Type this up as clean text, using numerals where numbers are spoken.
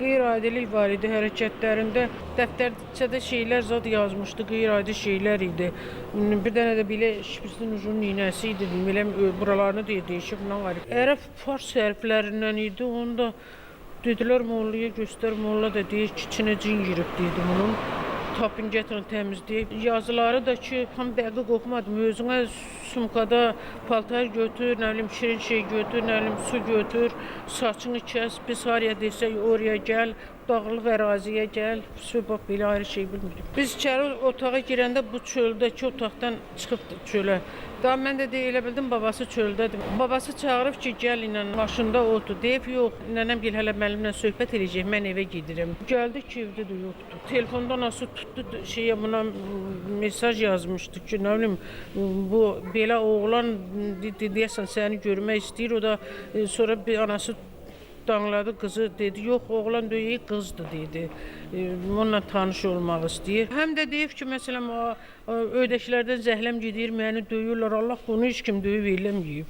Qeyri-adilik var idi hərəkətlərində. Dəftərçədə şeylər zad yazmışdı, qeyri-adi şeylər idi. Bir dənə də belə şpiçin ucunun iynəsi idi, belə buralarını deyişib nə var. Ərəb fars hərflərindən idi, onu da dedilər mollaya göstər, molla da deyir ki, içinə cin girib dedi bunun. Tapın gətirin təmizləyib. Yazıları da ki, tam dəqiq oxumadım. Özünə sumkada paltar götür, nə bilim şirin şey götür, nə bilim su götür, saçını kəs, biz haraya desək oraya gəl, dağlıq əraziyə gəl. Söhbət belə ayrı şey bilmirik. Biz içəri otağa girəndə bu çöldəki otaqdan çıxıb çölə. Daha mən də elə bildim babası çöldədir. Babası çağırıb ki, gəl ilə maşında otur. Deyib yox, nənəm gəl hələ mənimlə söhbət edəcək, mən evə gedirəm. Gəldi ki, evdə də yoxdur. Telefonda nasıl tutdu şeyə buna mesaj yazmışdı ki, nə bilim bu belə oğlan deyəsən səni görmək istəyir. O da sonra bir anası danladı qızı dedi, yox oğlan deyil qızdır dedi. Onunla tanış olmaq istəyir. Həm də deyib ki, məsələn öydəkilərdən zəhləm gedir, məni döyürlər. Allah bunu heç kim döyüb eləməyib.